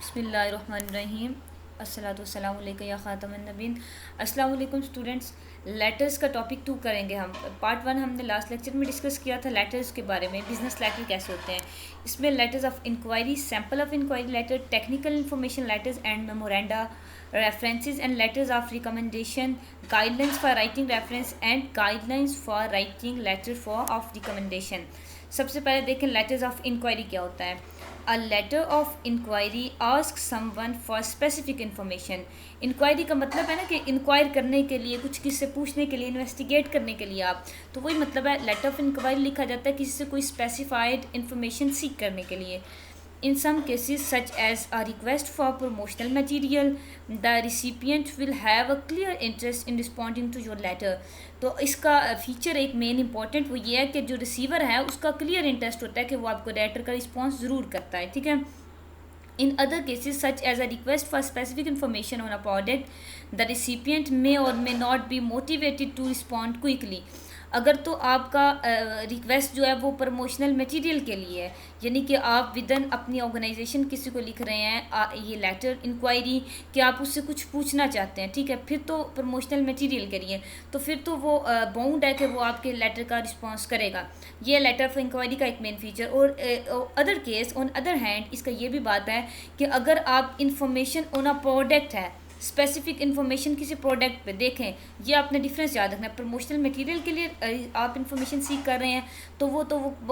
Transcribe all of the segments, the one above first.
बिस्मिल्लाहिर्रहमानिर्रहीम। अस्सलातु वस्सलामु अलैका या ख़ातमुन नबीन। अस्सलामु अलैकुम स्टूडेंट्स। लेटर्स का टॉपिक 2 करेंगे हम। पार्ट 1 हमने लास्ट लेक्चर में डिस्कस किया था लेटर्स के बारे में, बिजनेस लेटर कैसे होते हैं। इसमें letters of inquiry, sample of inquiry letter, technical information letters and memoranda, references and letters of recommendation, guidelines for writing reference and guidelines for writing letter for of recommendation। सबसे पहले देखें letters of inquiry क्या होता है। A letter of inquiry ask someone for specific information. Inquiry का मतलब है ना कि इंक्वायर करने के लिए, कुछ किसी से पूछने के लिए, इन्वेस्टिगेट करने के लिए आप, तो वही मतलब है लेटर ऑफ इंक्वायरी लिखा जाता है किसी से कोई स्पेसिफाइड इन्फॉर्मेशन सीख करने के लिए। In some cases, such as a request for promotional material, the recipient will have a clear interest in responding to your letter। तो इसका फीचर एक मेन इंपॉर्टेंट वो ये है कि जो रिसीवर है उसका क्लियर इंटरेस्ट होता है कि वो आपको लेटर का रिस्पॉन्स ज़रूर करता है, ठीक है। In other cases, such as a request for specific information on a product, the recipient may or may not be motivated to respond quickly। अगर तो आपका रिक्वेस्ट जो है वो प्रमोशनल मटेरियल के लिए है, यानी कि आप विदन अपनी ऑर्गेनाइजेशन किसी को लिख रहे हैं ये लेटर इंक्वायरी कि आप उससे कुछ पूछना चाहते हैं, ठीक है, फिर तो प्रमोशनल मटेरियल के लिए तो फिर तो वो बाउंड है कि वो आपके लेटर का रिस्पांस करेगा। ये लेटर ऑफ इंक्वायरी का एक मेन फीचर। और other case on other hand इसका ये भी बात है कि अगर आप इंफॉर्मेशन ऑन अ प्रोडक्ट है, स्पेसिफिक इन्फॉर्मेशन किसी प्रोडक्ट पे, देखें ये आपने डिफरेंस याद रखना है। प्रमोशनल मटेरियल के लिए आप इन्फॉर्मेशन सीख कर रहे हैं तो वो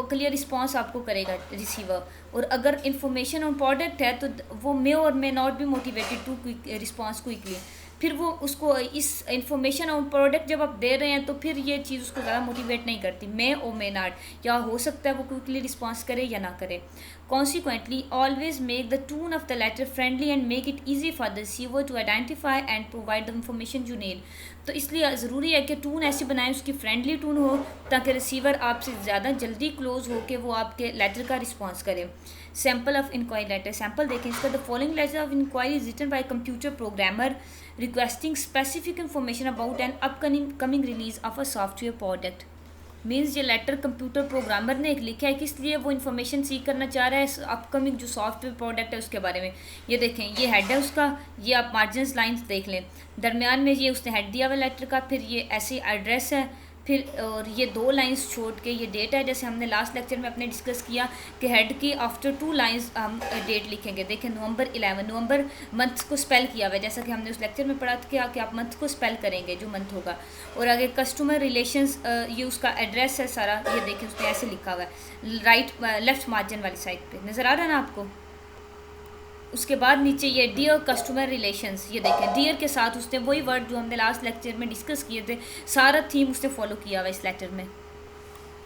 क्लियर रिस्पांस आपको करेगा रिसीवर। और अगर इन्फॉर्मेशन ऑन प्रोडक्ट है तो वो may or may not be motivated to response quickly. फिर वो उसको इस इंफॉर्मेशन ऑन प्रोडक्ट जब आप दे रहे हैं तो फिर ये चीज़ उसको ज़्यादा मोटिवेट नहीं करती, मे और मे नॉट, या हो सकता है वो क्विकली रिस्पॉन्स करे या ना करे। Consequently, always make the tone of the letter friendly and make it easy for the receiver to identify and provide the information you need। तो इसलिए ज़रूरी है कि टून ऐसी बनाएं, उसकी फ्रेंडली टून हो ताकि रिसीवर आपसे ज़्यादा जल्दी क्लोज हो के वो आपके लेटर का रिस्पॉन्स करे। Sample of inquiry letter, sample देखें इसका। The following letter of inquiry is written by computer programmer requesting specific information about an upcoming release of a software product. Means ये लेटर कंप्यूटर प्रोग्रामर ने एक लिखा है कि इसलिए वो इन्फॉर्मेशन सीख करना चाह रहा है अपकमिंग जो सॉफ्टवेयर प्रोडक्ट है उसके बारे में। ये देखें ये हेड है उसका, ये आप मार्जिनस लाइंस देख लें, दरमियान में ये उसने हेड दिया हुआ लेटर का, फिर ये ऐसे एड्रेस है, फिर और ये 2 लाइंस छोड़ के ये डेट है। जैसे हमने लास्ट लेक्चर में अपने डिस्कस किया कि हेड की आफ्टर 2 लाइंस हम डेट लिखेंगे। देखें नवंबर 11, नवंबर मंथ को स्पेल किया हुआ है, जैसा कि हमने उस लेक्चर में पढ़ा था कि आप मंथ को स्पेल करेंगे जो मंथ होगा। और आगे कस्टमर रिलेशंस, ये उसका एड्रेस है सारा, ये देखें उसने ऐसे लिखा हुआ है राइट लेफ्ट मार्जिन वाली साइड पे, नज़र आ रहा है ना आपको। उसके बाद नीचे ये डियर कस्टमर रिलेशंस, ये देखें डियर के साथ उसने वही वर्ड जो हमने लास्ट लेक्चर में डिस्कस किए थे, सारा थीम उसने फॉलो किया हुआ इस लेटर में।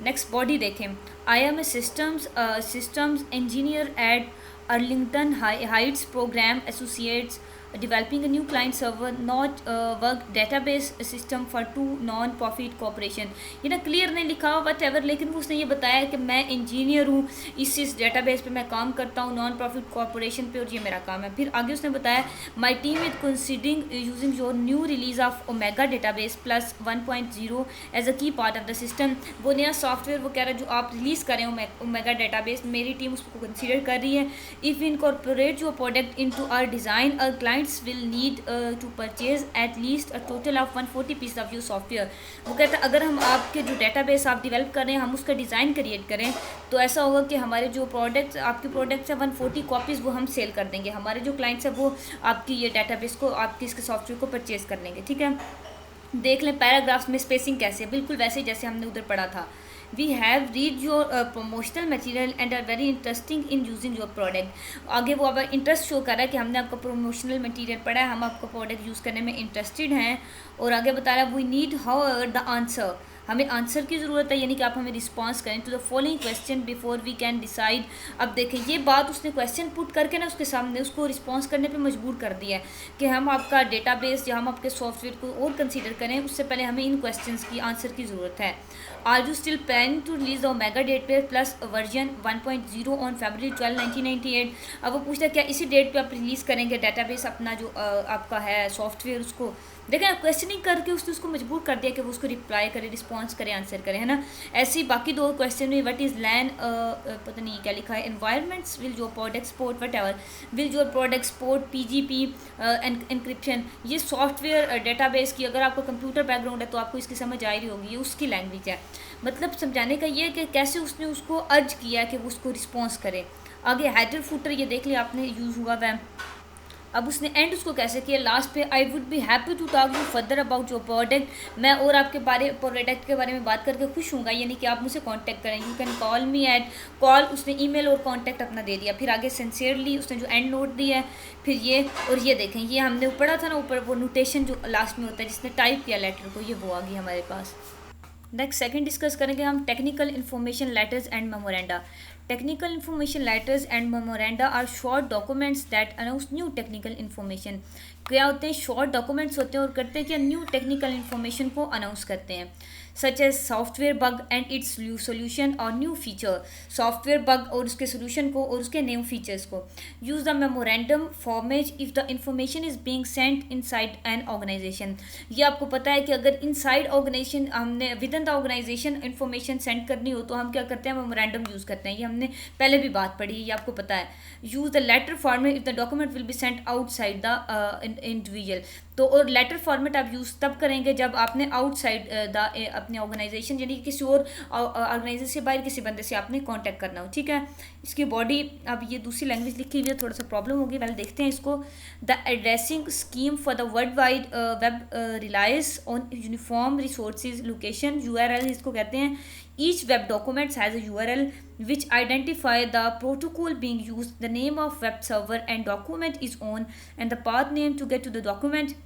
नेक्स्ट बॉडी देखें। I am a systems engineer at Arlington Heights Program Associates developing a new client server not work database system for 2 non-profit corporation। ये ना क्लियर नहीं लिखा हुआ वट एवर, लेकिन उसने ये बताया कि मैं इंजीनियर हूँ, इस डेटाबेस पे मैं काम करता हूँ नॉन प्रॉफिट कॉरपोरेशन पे और ये मेरा काम है। फिर आगे उसने बताया my team is considering using your new release of Omega database plus 1.0 as a key part of the system. वो नया सॉफ्टवेयर वो कह रहा है जो आप रिलीज़ करें ओमेगा डेटाबेस, मेरी टीम उसको कंसिडर कर रही है। If incorporate your product into our design a client will need to purchase at least a total of 140 pieces of your software। वो कहता है अगर हम आपके जो डेटाबेस आप डेवलप कर रहे हैं हम उसका डिज़ाइन क्रिएट करें तो ऐसा होगा कि हमारे जो प्रोडक्ट्स आपके प्रोडक्ट्स है 140 कॉपीज़ वो हम सेल कर देंगे, हमारे जो क्लाइंट्स है वो आपकी ये डेटाबेस को आपके इसके सॉफ्टवेयर को परचेज़ कर लेंगे, ठीक है। देख लें पैराग्राफ्स में स्पेसिंग कैसे है, बिल्कुल वैसे ही जैसे हमने उधर पढ़ा था। We have read your promotional material and are very interesting in using your product. आगे वो अब इंटरेस्ट शो कर रहा है कि हमने आपका प्रमोशनल मटीरियल पढ़ा है, हम आपका प्रोडक्ट यूज़ करने में इंटरेस्टेड हैं। और आगे बता रहा है we need however the answer, हमें आंसर की ज़रूरत है, यानी कि आप हमें रिस्पॉन्स करें to the following question before we can decide. अब देखें ये बात उसने क्वेश्चन पुट करके ना उसके सामने उसको रिस्पॉन्स करने पे मजबूर कर दिया है कि हम आपका डेटाबेस या हम आपके सॉफ्टवेयर को और कंसीडर करें उससे पहले हमें इन क्वेश्चंस की आंसर की ज़रूरत है। Are you still planning to release the Omega database plus version 1.0 on February 12, 1998। अब वो पूछता है क्या इसी डेट पे आप रिलीज़ करेंगे डेटाबेस अपना जो आपका है सॉफ्टवेयर उसको। देखें क्वेश्चनिंग करके उसने उसको मजबूर कर दिया कि वो उसको रिप्लाई करे, रिस्पॉन्स रिस्पॉन्स करें, आंसर करें, है ना। ऐसे ही बाकी 2 क्वेश्चन में व्हाट इज़ लैंड, पता नहीं क्या लिखा है, environments, will your product support what ever, will your product support PGP encryption. ये सॉफ्टवेयर डेटाबेस की, अगर आपको कंप्यूटर बैकग्राउंड है तो आपको इसकी समझ आ रही होगी, ये उसकी लैंग्वेज है। मतलब समझाने का ये है कि कैसे उसने उसको अर्ज किया कि वो उसको रिस्पॉन्स करे। आगे हेडर फुटर ये देख लिया आपने, यूज़ हुआ वह। अब उसने एंड उसको कैसे किया, लास्ट पे I would be happy to talk you further about your product, मैं और आपके प्रोडक्ट के बारे में बात करके खुश हूँगा, यानी कि आप मुझसे कांटेक्ट करें, you can call me at, call उसने ईमेल और कांटेक्ट अपना दे दिया। फिर आगे सिंसियरली उसने जो एंड नोट दिया है, फिर ये और ये देखें, ये हमने पढ़ा था ना ऊपर वो नोटेशन जो लास्ट में होता है जिसने टाइप किया लेटर को, ये वो आ गई हमारे पास। नेक्स्ट सेकंड डिस्कस करेंगे हम technical information letters and memoranda. Technical information letters and memoranda are short documents that announce new technical information. क्या होते हैं, शॉर्ट डॉक्यूमेंट्स होते हैं और करते हैं क्या, न्यू टेक्निकल इन्फॉर्मेशन को अनाउंस करते हैं, such as software bug and its solution और न्यू फीचर, सॉफ्टवेयर बग और उसके सोल्यूशन को और उसके न्यू फीचर्स को। Use the memorandum format if the information is being sent inside an organization. ये आपको पता है कि अगर इनसाइड ऑर्गेनाइजेशन हमने within the organization information send करनी हो तो हम क्या करते हैं, मेमोरेंडम यूज़ करते हैं। ये हमने पहले भी बात पढ़ी है, ये आपको पता है। Use the letter format if the document will be sent outside the individual. तो और लेटर फॉर्मेट आप यूज़ तब करेंगे जब आपने आउटसाइड अपने ऑर्गेनाइजेशन यानी किसी और ऑर्गेनाइजेशन से बाहर किसी बंदे से आपने कांटेक्ट करना हो, ठीक है। इसकी बॉडी, अब ये दूसरी लैंग्वेज लिखी हुई है, थोड़ा सा प्रॉब्लम होगी, पहले देखते हैं इसको। The addressing scheme for the World Wide Web relies on uniform resources location, URL इसको कहते हैं। Each web document has a URL which identify the protocol being used, the name of web server and document is on, and the path name to get to the document.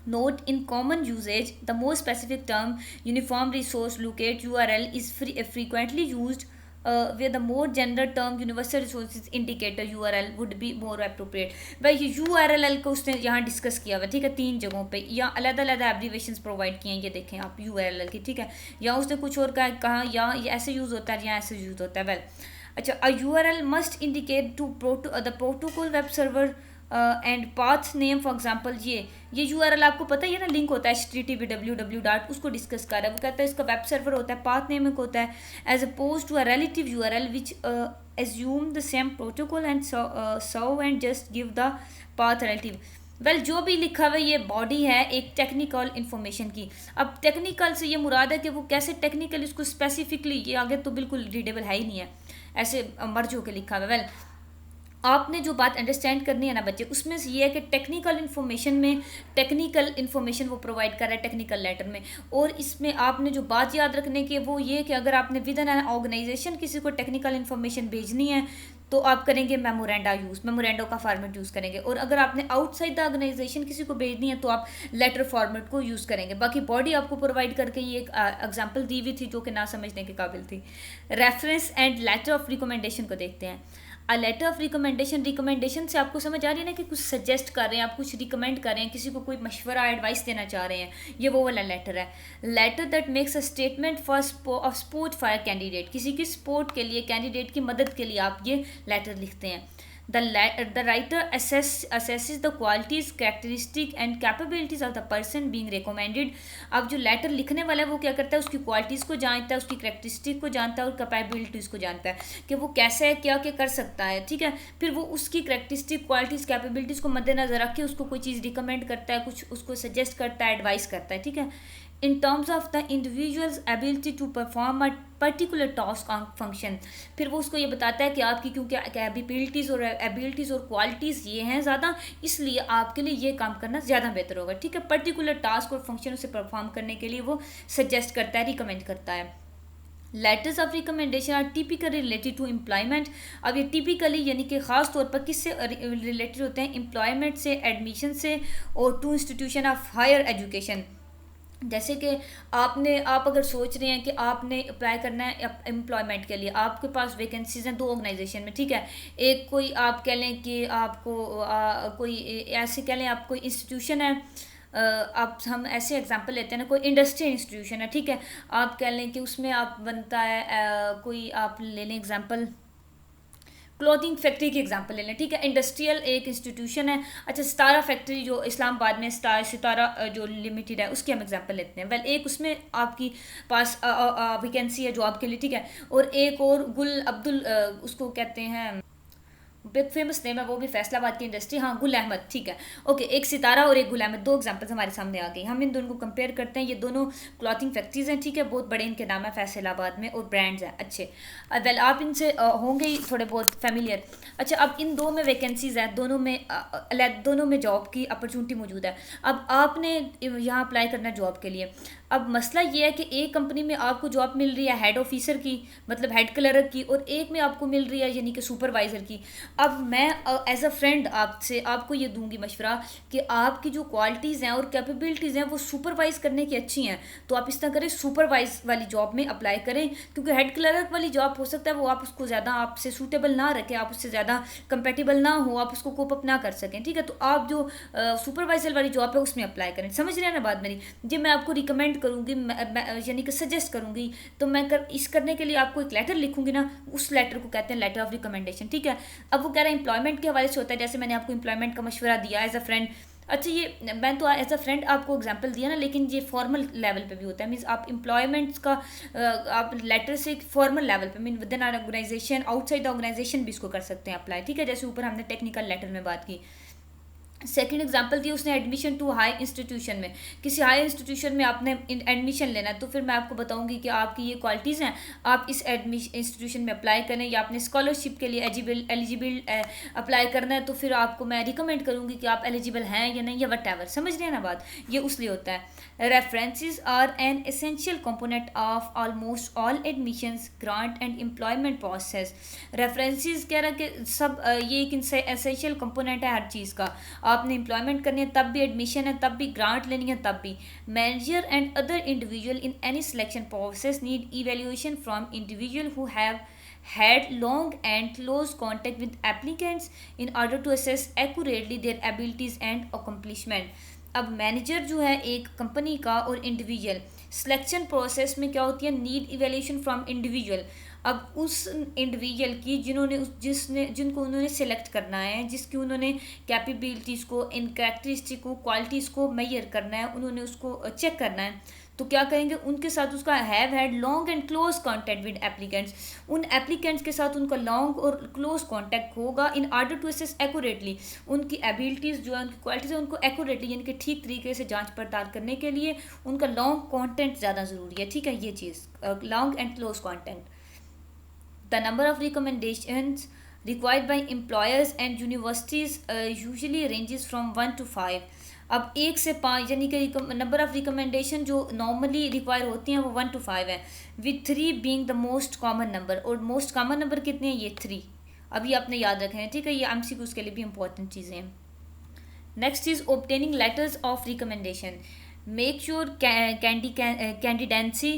Note, in common usage, the more specific term uniform resource locate URL is frequently used, where the more general term universal resources indicator URL would be more appropriate. भाई URL को उसने यहाँ discuss किया हुआ, ठीक है, 3 जगहों पे या अलग अलग एब्रीवेशंस प्रोवाइड किए हैं, ये देखें आप URL की, ठीक है। या उसने कुछ और कहा या ये ऐसे यूज़ होता है या ऐसे यूज़ होता है। वेल अच्छा, a URL must indicate to the protocol web server and path name, for example ये URL आपको पता ही है ना, लिंक होता है HTTP www डॉट, उसको डिस्कस कर रहा है, वो कहता है इसका वेब सर्वर होता है, पाथ नेम होता है, as opposed to a relative URL which assume the same protocol and serve and just give the path relative. Well जो भी लिखा हुआ है ये बॉडी है एक टेक्निकल इन्फॉर्मेशन की। अब टेक्निकल से ये मुराद है कि वो कैसे टेक्निकल, इसको स्पेसिफिकली, ये आगे तो बिल्कुल रीडेबल है ही नहीं है, ऐसे मर्ज होकर लिखा हुआ है। वेल आपने जो बात अंडरस्टैंड करनी है ना बच्चे, उसमें से ये है कि टेक्निकल इन्फॉर्मेशन में टेक्निकल इन्फॉर्मेशन वो प्रोवाइड कर रहा है टेक्निकल लेटर में। और इसमें आपने जो बात याद रखने की वो ये कि अगर आपने विद इन एन ऑर्गेनाइजेशन किसी को टेक्निकल इन्फॉर्मेशन भेजनी है तो आप करेंगे मेमोरेंडा यूज़, मेमोरेंडो का फॉर्मेट यूज़ करेंगे। और अगर आपने आउटसाइड द ऑर्गेनाइजेशन किसी को भेजनी है तो आप लेटर फॉर्मेट को यूज़ करेंगे। बाकी बॉडी आपको प्रोवाइड करके ये एक एग्जांपल दी हुई थी जो कि ना समझने के काबिल थी। Reference and later of recommendation को देखते हैं। अ लेटर ऑफ रिकमेंडेशन से आपको समझ आ रही है ना कि कुछ सजेस्ट कर रहे हैं, आप कुछ रिकमेंड कर रहे हैं, किसी को कोई मशवरा एडवाइस देना चाह रहे हैं, ये वो वाला लेटर है। Letter that makes a statement for of support for candidate, किसी की सपोर्ट के लिए, कैंडिडेट की मदद के लिए आप ये लेटर लिखते हैं। The writer assesses the qualities, characteristics and capabilities of the person being recommended. अब जो लेटर लिखने वाला है वो क्या करता है, उसकी क्वालिटीज़ को जानता है, उसकी करेक्टरिस्टिक को जानता है और कैपेबिलिटीज़ को जानता है कि वो कैसे है, क्या क्या कर सकता है, ठीक है। फिर वो उसकी करेक्टरिस्टिक, क्वालिटीज़, कैपेबिलिटीज़ को मद्देनजर रख के उसको कोई चीज़ रिकमेंड करता है, कुछ उसको सजेस्ट करता है, एडवाइस करता है, ठीक है। in terms of the individual's ability to perform a particular task or function, फिर वो उसको ये बताता है कि आपकी क्योंकि कैपेबिलिटीज़ और एबिलिटीज़ और क्वालिटीज़ ये हैं ज़्यादा, इसलिए आपके लिए ये काम करना ज़्यादा बेहतर होगा, ठीक है। पर्टिकुलर टास्क और फंक्शन उसे परफॉर्म करने के लिए वो सजेस्ट करता है, रिकमेंड करता है। Letters of recommendation are typically related to employment. अब ये टिपिकली यानी कि ख़ास तौर पर किससे रिलेटेड होते हैं, एम्प्लॉयमेंट से, एडमिशन से और to institution of higher education. जैसे कि आप अगर सोच रहे हैं कि आपने अप्लाई करना है एम्प्लॉयमेंट के लिए, आपके पास वैकेंसीज हैं 2 ऑर्गेनाइजेशन में, ठीक है। एक कोई आप कह लें कि आपको कोई ऐसे कह लें आप कोई इंस्टीट्यूशन है, आप हम ऐसे एग्जांपल लेते हैं ना, कोई इंडस्ट्रियल इंस्टीट्यूशन है, ठीक है। आप कह लें कि उसमें आप बनता है कोई आप ले लें एग्जांपल क्लॉथिंग फैक्ट्री की एग्जांपल ले लें, ठीक है, इंडस्ट्रियल एक इंस्टीट्यूशन है। अच्छा, सितारा फैक्ट्री जो इस्लामाबाद में सितारा जो लिमिटेड है, उसकी हम एग्जांपल लेते हैं। वेल, एक उसमें आपकी पास वैकेंसी है जॉब के लिए, ठीक है, और एक और गुल अब्दुल उसको कहते हैं, बिग फेमस नेम है, वो भी फैसलाबाद की इंडस्ट्री, हाँ, गुल अहमद, ठीक है, ओके, एक सितारा और एक गुल अहमद, दो एग्जांपल्स हमारे सामने आ गई। हम इन दोनों को कंपेयर करते हैं, ये दोनों क्लॉथिंग फैक्ट्रीज हैं, ठीक है, बहुत बड़े इनके नाम है फैसलाबाद में, और ब्रांड्स हैं अच्छे। वेल, आप इनसे होंगे ही थोड़े बहुत फेमिलियर। अच्छा, अब इन दो में वैकेंसीज हैं, दोनों में जॉब की अपॉर्चुनिटी मौजूद है। अब आपने यहाँ अप्लाई करना है जॉब के लिए। अब मसला ये है कि एक कंपनी में आपको जॉब मिल रही है हेड ऑफिसर की, मतलब हेड क्लर्क की, और एक में आपको मिल रही है यानी कि सुपरवाइज़र की। अब मैं एज अ फ्रेंड आपको ये दूंगी मशवरा कि आपकी जो क्वालिटीज़ हैं और कैपेबिलिटीज़ हैं वो सुपरवाइज़ करने की अच्छी हैं, तो आप इस तरह करें, सुपरवाइज वाली जॉब में अप्लाई करें, क्योंकि हेड क्लर्क वाली जॉब हो सकता है वो आप उसको ज़्यादा आपसे सूटेबल ना रखें, आप उससे ज़्यादा कंपेटेबल ना हो, आप उसको कोप अप ना कर सकें, ठीक है। तो आप जो सुपरवाइजर वाली जॉब है उसमें अप्लाई करें। समझ रहे हैं ना बात मेरी? जी, मैं आपको रिकमेंड करूँगी, यानी कि सजेस्ट करूँगी, तो मैं करने के लिए आपको एक लेटर लिखूँगी ना, उस लेटर को कहते हैं लेटर ऑफ रिकमेंडेशन, ठीक है। अब वो कह रहा है एम्प्लॉयमेंट के हवाले से होता है, जैसे मैंने आपको एम्प्लॉयमेंट का मशवरा दिया एज अ फ्रेंड। अच्छा, ये मैं तो एज अ फ्रेंड आपको एग्जांपल दिया ना, लेकिन ये फॉर्मल लेवल पे भी होता है, मीन्स आप एम्प्लॉयमेंट्स का आप लेटर से फॉर्मल लेवल पे, mean within our organization, outside the organization भी इसको कर सकते हैं अप्लाई, ठीक है, जैसे ऊपर हमने टेक्निकल लेटर में बात की। सेकेंड एग्जाम्पल दी उसने एडमिशन टू हाई इंस्टीट्यूशन में, किसी हाई इंस्टीट्यूशन में आपने एडमिशन लेना है, तो फिर मैं आपको बताऊंगी कि आपकी ये क्वालिटीज़ हैं, आप इस इंस्टीट्यूशन में अप्लाई करें, या आपने स्कॉलरशिप के लिए एलिजिबल अप्लाई करना है, तो फिर आपको मैं रिकमेंड करूंगी कि आप एलिजिबल हैं या नहीं, या वट एवर। समझ रहे हैं ना बात? ये उस लिए होता है। References are an essential component of almost all admissions, grant and employment process. References कह रहा है कि सब ये एक एसेंशियल कंपोनेंट है हर चीज़ का। आपने एम्प्लॉयमेंट करनी है तब भी, एडमिशन है तब भी, ग्रांट लेनी है तब भी। Manager and other individual in any selection process need evaluation from individual who have had long and close contact with applicants in order to assess accurately their abilities and accomplishment। अब manager जो है एक company का और individual selection process में क्या होती है, नीड इवेल्यूशन फ्रॉम इंडिविजुअल। अब उस इंडिविजुअल की जिनको उन्होंने सेलेक्ट करना है, जिसकी उन्होंने कैपेबिलिटीज़ को, इन कैरेक्टरिस्टिक को, क्वालिटीज़ को मेजर करना है, उन्होंने उसको चेक करना है, तो क्या करेंगे, उनके साथ उसका have had long and close contact with applicants. उन एप्लीकेंट्स के साथ उनका लॉन्ग और क्लोज कॉन्टैक्ट होगा in order to assess accurately, उनकी एबिलिटीज़ जो है, उनकी क्वालिटीज़ है, उनको एक्यूरेटली यानी कि ठीक तरीके से जांच पड़ताल करने के लिए उनका लॉन्ग कॉन्टेंट ज़्यादा ज़रूरी है, ठीक है, ये चीज़ long and close content. The number of recommendations required by employers and universities usually ranges from 1 to 5। अब 1 से 5 यानी कि नंबर ऑफ रिकमेंडेशन जो नॉर्मली रिक्वायर होती हैं वो 1 to 5 है, with 3 being the most common number. और मोस्ट कॉमन नंबर कितने हैं? ये 3। अभी आपने याद रखे हैं, ठीक है, ये एमसीक्यूज़ के लिए भी इंपॉर्टेंट चीज़ें हैं। Next is obtaining letters of recommendation. Make sure candidacy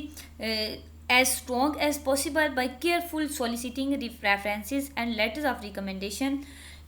as strong as possible by careful soliciting references and letters of recommendation.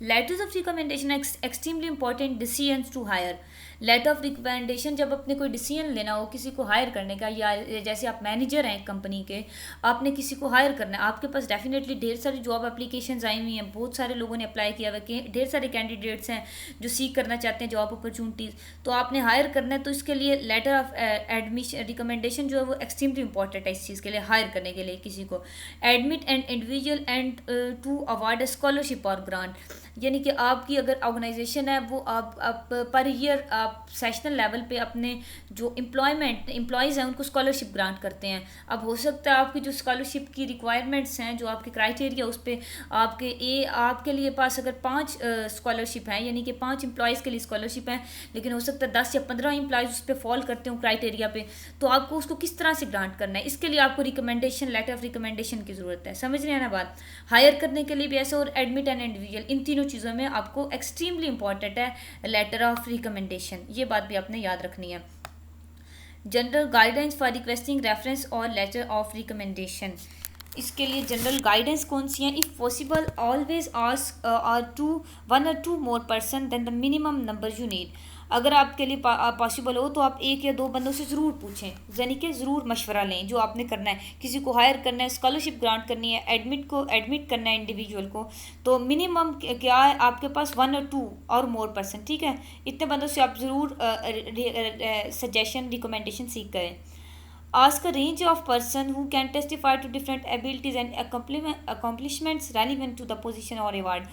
Letters of recommendation are extremely important decisions to hire। Letter of recommendation, जब अपने कोई decision लेना हो किसी को higher करने का, या जैसे आप मैनेजर हैं एक कंपनी के, आपने किसी को हायर करना है, आपके पास डेफिनेटली ढेर सारी जॉब एप्लीकेशंस आई हुई हैं, बहुत सारे लोगों ने अप्लाई किया हुआ है, ढेर सारे कैंडिडेट्स हैं जो सीख करना चाहते हैं जॉब अपॉर्चुनिटीज़, तो आपने हायर करना है, तो इसके लिए लेटर ऑफ एडमिशन रिकमेंडेशन जो है वो एक्सट्रीमली इंपॉर्टेंट है इस चीज़ के लिए, हायर करने के लिए किसी को। Admit and individual and to award scholarship और ग्रांट, यानी कि आपकी अगर ऑर्गेनाइजेशन है वो आप पर ईयर आप सेशनल लेवल पे अपने जो एम्प्लॉयज़ हैं उनको स्कॉलरशिप ग्रांट करते हैं। अब हो सकता है आपकी जो स्कॉलरशिप की रिक्वायरमेंट्स हैं, जो आपके क्राइटेरिया, उस पर आपके लिए पास अगर 5 स्कॉलरशिप हैं, यानी कि 5 एम्प्लॉयज़ के लिए स्कॉलरशिप हैं, लेकिन हो सकता है 10 या 15 एम्प्लॉयज़ उस पर फॉल करते हो क्राइटेरिया पे, तो आपको उसको किस तरह से ग्रांट करना है, इसके लिए आपको रिकमेंडेशन, लेटर ऑफ रिकमेंडेशन की ज़रूरत है। समझ रहे हैं ना बात? हायर करने के लिए भी ऐसा, और एडमिट एंड इंडिविजुअल, इन तीनों चीज़ों में आपको एक्सट्रीमली इंपॉर्टेंट है लेटर ऑफ रिकमेंडेशन, ये बात भी आपने याद रखनी है। General guidance for requesting reference और लेटर ऑफ रिकमेंडेशन, इसके लिए जनरल गाइडेंस कौन सी हैं? If possible always ask 1 or 2 more person than the minimum number you need. अगर आपके लिए पॉसिबल हो तो आप एक या दो बंदों से ज़रूर पूछें, यानी कि ज़रूर मशवरा लें जो आपने करना है। किसी को हायर करना है, स्कॉलरशिप ग्रांट करनी है, एडमिट करना है इंडिविजुअल को, तो मिनिमम क्या है आपके पास 1 और 2 और मोर पर्सन, ठीक है, इतने बंदों से आप ज़रूर सजेशन रिकमेंडेशन सीख करें। Ask a range of person who can testify to different abilities and accomplishments relevant to the position or award।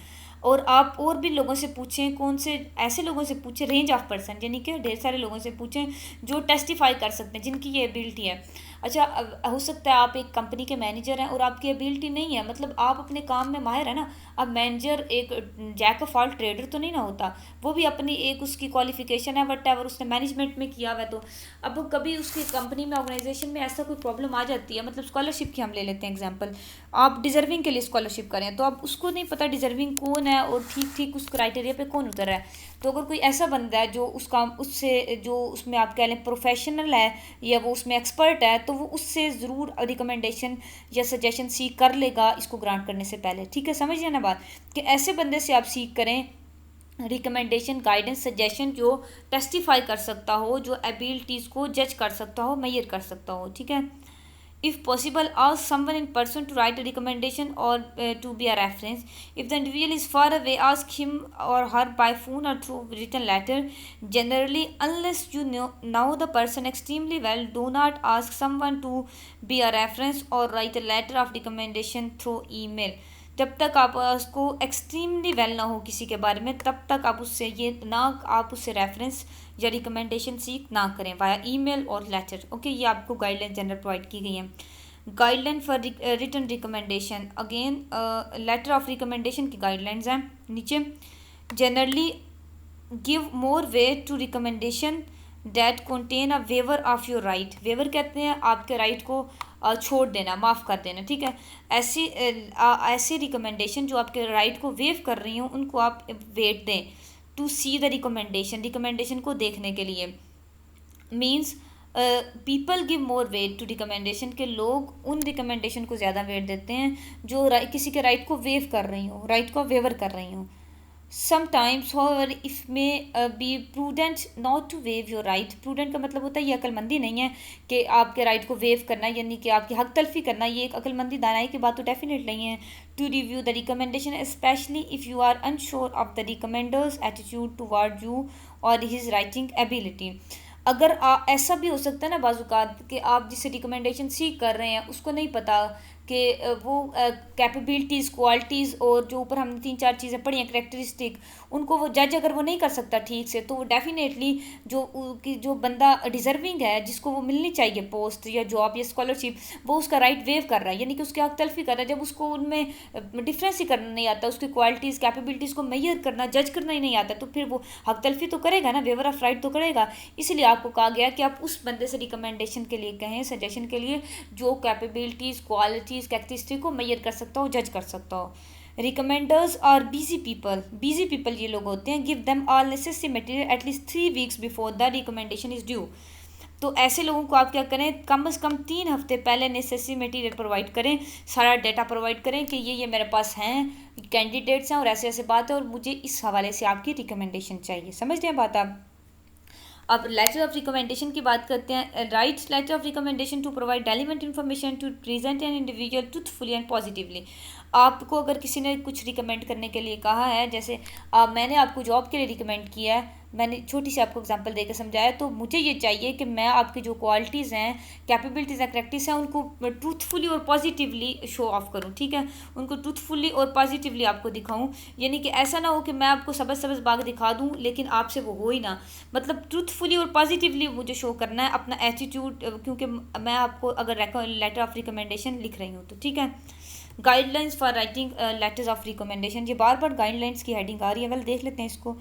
और आप और भी लोगों से पूछें, कौन से ऐसे लोगों से पूछें, रेंज ऑफ पर्सन यानी कि ढेर सारे लोगों से पूछें जो टेस्टिफाई कर सकते हैं, जिनकी ये एबिलिटी है। अच्छा, हो सकता है आप एक कंपनी के मैनेजर हैं और आपकी एबिलिटी नहीं है, मतलब आप अपने काम में माहिर है ना। अब मैनेजर एक जैक ऑफ ऑल ट्रेडर तो नहीं ना होता, वो भी अपनी एक उसकी क्वालिफिकेशन है, वट एवर उसने मैनेजमेंट में किया हुआ है। तो अब कभी उसकी कंपनी में, ऑर्गेनाइजेशन में ऐसा कोई प्रॉब्लम आ जाती है, मतलब स्कॉलरशिप की हम ले लेते हैं एग्जांपल, आप डिजर्विंग के लिए स्कॉलरशिप करें तो अब उसको नहीं पता डिजर्विंग कौन है और ठीक ठीक उस क्राइटेरिया पे कौन उतर रहा है। तो अगर कोई ऐसा बंदा है जो उस काम उससे जो उसमें आप कह लें प्रोफेशनल है या वो उसमें एक्सपर्ट है, तो वो उससे ज़रूर रिकमेंडेशन या सजेशन सीख कर लेगा इसको ग्रांट करने से पहले, ठीक है। समझिए ना बात, कि ऐसे बंदे से आप सीख करें रिकमेंडेशन, गाइडेंस, सजेशन जो टेस्टिफाई कर सकता हो, जो एबिलिटीज़ को जज कर सकता हो, मेजर कर सकता हो, ठीक है। If possible, ask someone in person to write a recommendation or to be a reference. If the individual is far away, ask him or her by phone or through written letter. Generally, unless you know the person extremely well, do not ask someone to be a reference or write a letter of recommendation through email. जब तक आप उसको extremely well ना हो किसी के बारे में, तब तक आप उससे ये ना, आप उससे रेफरेंस या रिकमेंडेशन सीख ना करें वाया ईमेल और लेटर। ओके, ये आपको गाइडलाइन जनरल प्रोवाइड की गई हैं। Guideline for written recommendation, again letter of recommendation की गाइडलाइंस हैं नीचे। Generally give more weight to recommendation that contain a waiver of your right. Waiver कहते हैं आपके राइट को छोड़ देना, माफ़ कर देना, ठीक है। ऐसी रिकमेंडेशन जो आपके राइट को वेव कर रही हूँ उनको आप वेट दें। टू सी द रिकमेंडेशन को देखने के लिए, means people give more weight to recommendation, के लोग उन रिकमेंडेशन को ज़्यादा वेट देते हैं जो किसी के राइट को वेव कर रही हूँ, राइट को वेवर कर रही हूँ। Sometimes however if may be prudent not to waive your right। prudent का मतलब होता है ये अक्लमंदी नहीं है कि आपके राइट को वेव करना, यानी कि आपकी हक तलफी करना, ये एक अक्लमंदी दानाई की बात तो डेफिनेट नहीं है। To review the recommendation specially if you are unsure of the recommender's attitude toward you और हिज राइटिंग एबिलिटी। अगर ऐसा भी हो सकता है ना बाज़ात कि आप जिससे रिकमेंडेशन सीख कर रहे हैं उसको नहीं पता कि वो कैपेबिलिटीज़, क्वालिटीज़ और जो ऊपर हमने 3-4 चीज़ें पढ़ी हैं करेक्टरिस्टिक, उनको वो जज अगर वो नहीं कर सकता ठीक से, तो वो डेफिनेटली जो बंदा डिज़र्विंग है, जिसको वो मिलनी चाहिए पोस्ट या जॉब या स्कॉलरशिप, वो उसका राइट वेव कर रहा है, यानी कि उसके हक तलफी कर रहा है। जब उसको उनमें डिफरेंस ही करना नहीं आता, उसकी क्वालिटीज़ कैपेबिलिटीज़ को मेजर करना, जज करना ही नहीं आता, तो फिर वो हक तलफी तो करेगा ना, वेवर ऑफ राइट तो करेगा। इसलिए आपको कहा गया कि आप उस बंदे से रिकमेंडेशन के लिए कहें, सजेशन के लिए, जो कैपेबिलिटीज़, क्वालिटीज़, कैरेक्टरिस्टिक को मेजर कर सकता हो, जज कर सकता हो। रिकमेंडर्स आर बिजी पीपल ये लोग होते हैं। Give them all necessary material at least 3 weeks before the recommendation is due. तो ऐसे लोगों को आप क्या करें, कम से कम 3 हफ्ते पहले नेसेसरी मटेरियल प्रोवाइड करें, सारा डाटा प्रोवाइड करें कि ये मेरे पास हैं, कैंडिडेट्स हैं और ऐसे ऐसे बात है और मुझे इस हवाले से आपकी रिकमेंडेशन चाहिए। समझ रहे हैं बात आप। अब लेटर ऑफ रिकमेंडेशन की बात करते हैं। Write letter of recommendation to provide relevant information to present an individual truthfully and positively. आपको अगर किसी ने कुछ रिकमेंड करने के लिए कहा है, जैसे मैंने आपको जॉब के लिए रिकमेंड किया है, मैंने छोटी सी आपको एग्जांपल देकर समझाया, तो मुझे ये चाहिए कि मैं आपकी जो क्वालिटीज़ हैं, कैपेबिलिटीज़ हैं, प्रैक्टिस हैं, उनको ट्रूथफुली और पॉजिटिवली शो ऑफ करूँ, ठीक है, उनको ट्रूथफुली और पॉजिटिवली आपको दिखाऊँ। यानी कि ऐसा ना हो कि मैं आपको सबस बाग दिखा दूँ लेकिन आपसे वो हो ही ना, मतलब ट्रूथफुली और पॉजिटिवली मुझे शो करना है अपना एटीट्यूड, क्योंकि मैं आपको अगर लेटर ऑफ रिकमेंडेशन लिख रही हूँ तो, ठीक है। Guidelines for writing letters of recommendation, ये बार बार गाइडलाइंस की हेडिंग आ रही है, वेल देख लेते हैं इसको।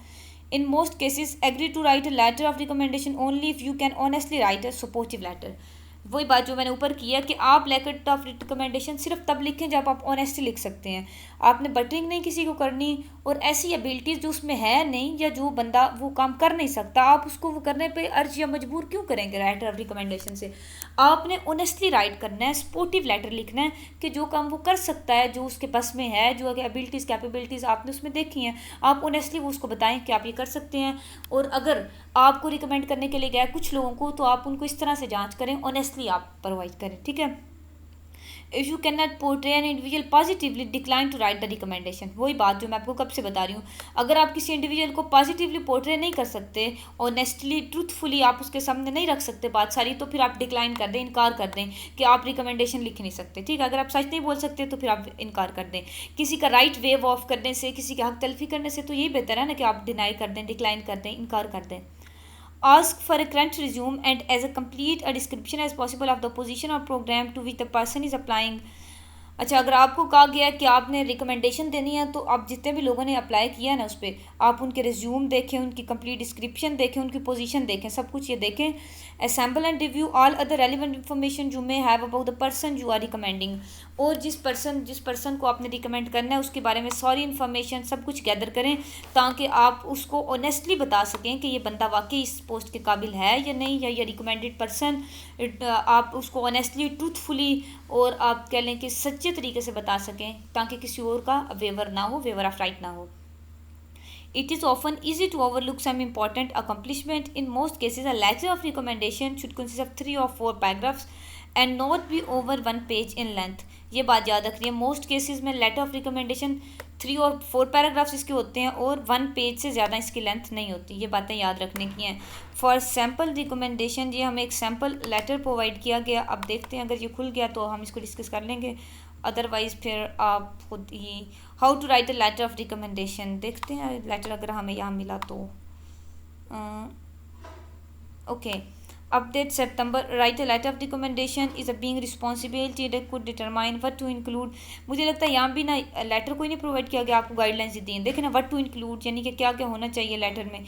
In most cases, agree to write a letter of recommendation only if you can honestly write a supportive letter। वही बात जो मैंने ऊपर की है कि आप लेटर ऑफ रिकमेंडेशन सिर्फ तब लिखें जब आप ऑनेस्टली लिख सकते हैं। आपने बटरिंग नहीं किसी को करनी, और ऐसी एबिलिटीज़ जो उसमें है नहीं, या जो बंदा वो काम कर नहीं सकता, आप उसको वो करने पे अर्ज या मजबूर क्यों करेंगे लेटर ऑफ रिकमेंडेशन से। आपने ऑनेस्टली राइट करना है, सपोर्टिव लेटर लिखना है कि जो काम वो कर सकता है, जो उसके बस में है, जो एबिलिटीज़ कैपेबिलिटीज़ आपने उसमें देखी हैं, आप ऑनेस्टली वो उसको बताएं कि आप ये कर सकते हैं। और अगर आपको रिकमेंड करने के लिए गया कुछ लोगों को, तो आप उनको इस तरह से जांच करें, ऑनेस्टली आप प्रोवाइड करें, ठीक है। If you can not portray an individual positively decline to write the recommendation. वही बात जो मैं आपको कब से बता रही हूँ, अगर आप किसी इंडिविजुअल को पॉजिटिवली पोर्ट्रे नहीं कर सकते, ऑनेस्टली ट्रूथफुली आप उसके सामने नहीं रख सकते बात सारी, तो फिर आप डिक्लाइन कर दें, इनकार कर दें कि आप रिकमेंडेशन लिख नहीं सकते, ठीक है। अगर आप सच नहीं बोल सकते तो फिर आप इनकार कर दें। किसी का राइट वेव ऑफ करने से, किसी के हक तलफी करने से तो यही बेहतर है ना कि आप डिनाई कर दें, डिक्लाइन कर दें, इनकार कर दें। Ask for a current resume and as a complete a description as possible of the position or program to which the person is applying। अच्छा, अगर आपको कहा गया है कि आपने रिकमेंडेशन देनी है, तो आप जितने भी लोगों ने अप्लाई किया है ना, उस पर आप उनके रिज्यूम देखें, उनकी कंप्लीट डिस्क्रिप्शन देखें, उनकी पोजीशन देखें, सब कुछ ये देखें। Assemble and review all other relevant information you may have about the person you are recommending. और जिस पर्सन को आपने रिकमेंड करना है उसके बारे में सारी इन्फॉर्मेशन सब कुछ गैदर करें, ताकि आप उसको ऑनेस्टली बता सकें कि ये बंदा वाकई इस पोस्ट के काबिल है या नहीं, या ये रिकमेंडेड पर्सन। आप उसको ऑनेस्टली ट्रूथफुली और आप कह लें कि सच्चे तरीके से बता सकें, ताकि किसी और का वेवर ना हो, वेवर ऑफ राइट ना हो। It is often easy to overlook some important accomplishment. In most cases, a letter of recommendation should consist of 3 or 4 paragraphs and not be over 1 page in length. ये बात याद रखिए, most cases में letter of recommendation 3 और 4 paragraphs इसके होते हैं, और 1 पेज से ज़्यादा इसकी लेंथ नहीं होती। ये बातें याद रखने की हैं। फॉर सैम्पल रिकमेंडेशन, ये हमें एक सैम्पल लेटर प्रोवाइड किया गया। अब देखते हैं, अगर ये खुल गया तो हम इसको डिस्कस कर लेंगे, अदरवाइज़ फिर आप खुद ही how to write a letter of recommendation देखते हैं। लेटर अगर हमें यहाँ मिला तो ओके। अपडेट सितंबर, write a letter of recommendation is a being responsibility that could determine what to include. मुझे लगता है यहाँ भी ना लेटर कोई नहीं प्रोवाइड किया गया, आपको गाइडलाइंस दी हैं। देखें ना, व्हाट टू इंक्लूड यानी कि क्या क्या होना चाहिए लेटर में।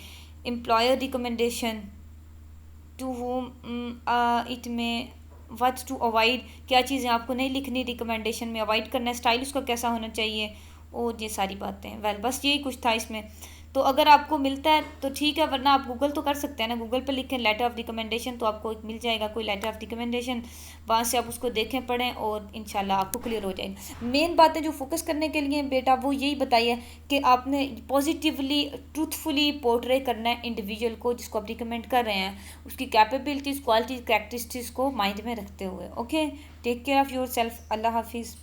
Employer recommendation, to whom it में, व्हाट टू अवॉइड, क्या चीज़ें आपको नहीं लिखनी रिकमेंडेशन में, अवॉइड करना है, स्टाइल उसका कैसा होना चाहिए, और ये सारी बातें। वेल बस यही कुछ था इसमें। तो अगर आपको मिलता है तो ठीक है, वरना आप गूगल तो कर सकते हैं ना, गूगल पर लिखें लेटर ऑफ रिकमेंडेशन, तो आपको एक मिल जाएगा कोई लेटर ऑफ रिकमेंडेशन, वहाँ से आप उसको देखें, पढ़ें, और इंशाल्लाह आपको क्लियर हो जाएगा। मेन बातें जो फोकस करने के लिए बेटा वो यही बताइए कि आपने पॉजिटिवली ट्रूथफुली पोर्ट्रे करना है इंडिविजुअल को जिसको आप रिकमेंड कर रहे हैं, उसकी कैपेबिलिटीज़, क्वालिटीज़, कैरेक्टरिस्टिक्स को माइंड में रखते हुए। Okay, take care of yourself. अल्लाह हाफिज़।